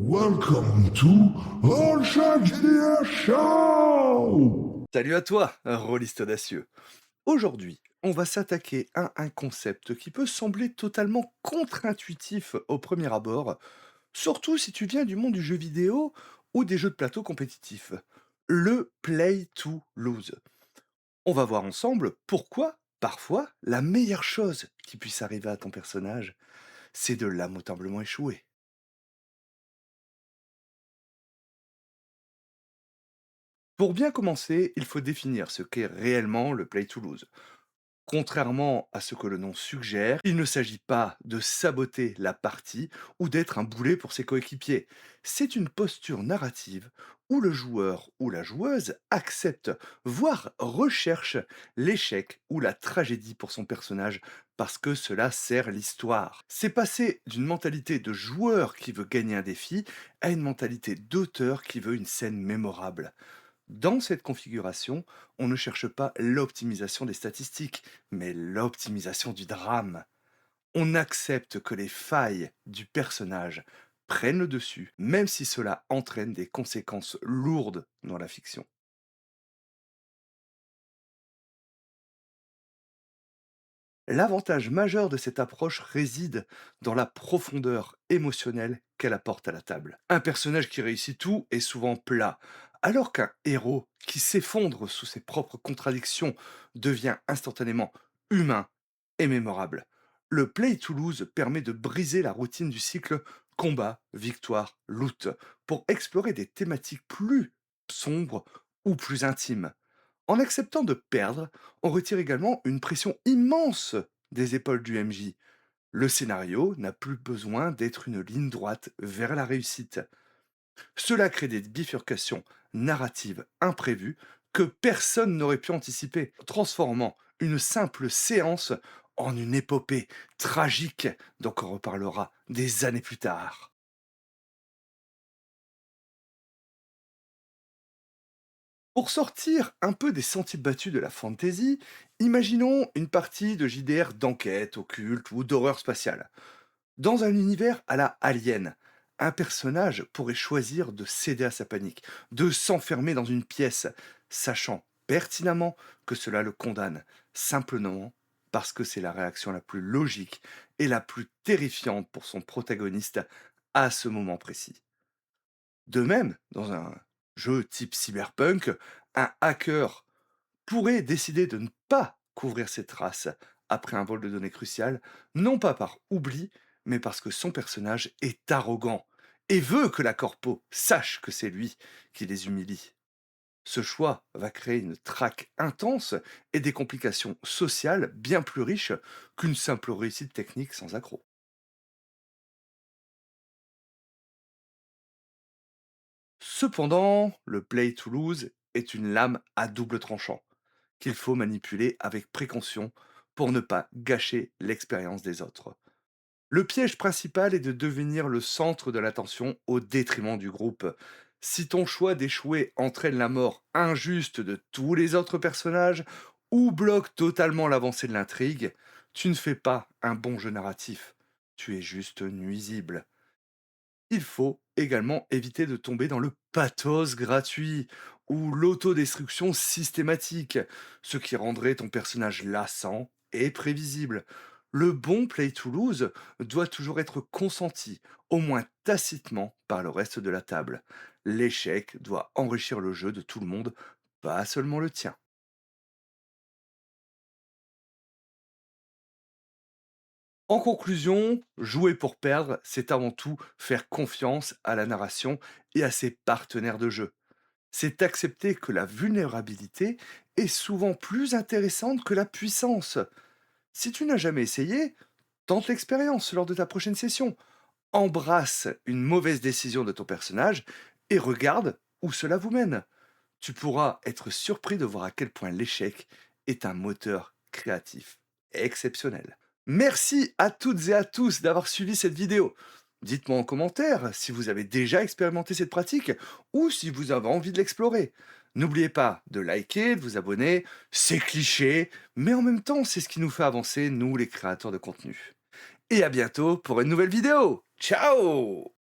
Welcome to All Shark GDR Show! Salut à toi, rôliste audacieux. Aujourd'hui, on va s'attaquer à un concept qui peut sembler totalement contre-intuitif au premier abord, surtout si tu viens du monde du jeu vidéo ou des jeux de plateau compétitifs. Le play to lose. On va voir ensemble pourquoi, parfois, la meilleure chose qui puisse arriver à ton personnage, c'est de lamentablement échouer. Pour bien commencer, il faut définir ce qu'est réellement le play to lose. Contrairement à ce que le nom suggère, il ne s'agit pas de saboter la partie ou d'être un boulet pour ses coéquipiers. C'est une posture narrative où le joueur ou la joueuse accepte, voire recherche l'échec ou la tragédie pour son personnage parce que cela sert l'histoire. C'est passer d'une mentalité de joueur qui veut gagner un défi à une mentalité d'auteur qui veut une scène mémorable. Dans cette configuration, on ne cherche pas l'optimisation des statistiques, mais l'optimisation du drame. On accepte que les failles du personnage prennent le dessus, même si cela entraîne des conséquences lourdes dans la fiction. L'avantage majeur de cette approche réside dans la profondeur émotionnelle qu'elle apporte à la table. Un personnage qui réussit tout est souvent plat, alors qu'un héros qui s'effondre sous ses propres contradictions devient instantanément humain et mémorable. Le Play to Lose permet de briser la routine du cycle combat, victoire, loot, pour explorer des thématiques plus sombres ou plus intimes. En acceptant de perdre, on retire également une pression immense des épaules du MJ. Le scénario n'a plus besoin d'être une ligne droite vers la réussite. Cela crée des bifurcations narratives imprévues que personne n'aurait pu anticiper, transformant une simple séance en une épopée tragique dont on reparlera des années plus tard. Pour sortir un peu des sentiers battus de la fantasy, imaginons une partie de JDR d'enquête, occulte ou d'horreur spatiale. Dans un univers à la Alien, un personnage pourrait choisir de céder à sa panique, de s'enfermer dans une pièce, sachant pertinemment que cela le condamne, simplement parce que c'est la réaction la plus logique et la plus terrifiante pour son protagoniste à ce moment précis. De même, dans un jeu type cyberpunk, un hacker pourrait décider de ne pas couvrir ses traces après un vol de données crucial, non pas par oubli, mais parce que son personnage est arrogant et veut que la corpo sache que c'est lui qui les humilie. Ce choix va créer une traque intense et des complications sociales bien plus riches qu'une simple réussite technique sans accroc. Cependant, le play to lose est une lame à double tranchant qu'il faut manipuler avec précaution pour ne pas gâcher l'expérience des autres. Le piège principal est de devenir le centre de l'attention au détriment du groupe. Si ton choix d'échouer entraîne la mort injuste de tous les autres personnages ou bloque totalement l'avancée de l'intrigue, tu ne fais pas un bon jeu narratif. Tu es juste nuisible. Il faut également éviter de tomber dans le pathos gratuit ou l'autodestruction systématique, ce qui rendrait ton personnage lassant et prévisible. Le bon play to lose doit toujours être consenti, au moins tacitement, par le reste de la table. L'échec doit enrichir le jeu de tout le monde, pas seulement le tien. En conclusion, jouer pour perdre, c'est avant tout faire confiance à la narration et à ses partenaires de jeu. C'est accepter que la vulnérabilité est souvent plus intéressante que la puissance. Si tu n'as jamais essayé, tente l'expérience lors de ta prochaine session. Embrasse une mauvaise décision de ton personnage et regarde où cela vous mène. Tu pourras être surpris de voir à quel point l'échec est un moteur créatif exceptionnel. Merci à toutes et à tous d'avoir suivi cette vidéo. Dites-moi en commentaire si vous avez déjà expérimenté cette pratique ou si vous avez envie de l'explorer. N'oubliez pas de liker, de vous abonner, c'est cliché, mais en même temps c'est ce qui nous fait avancer, nous les créateurs de contenu. Et à bientôt pour une nouvelle vidéo. Ciao!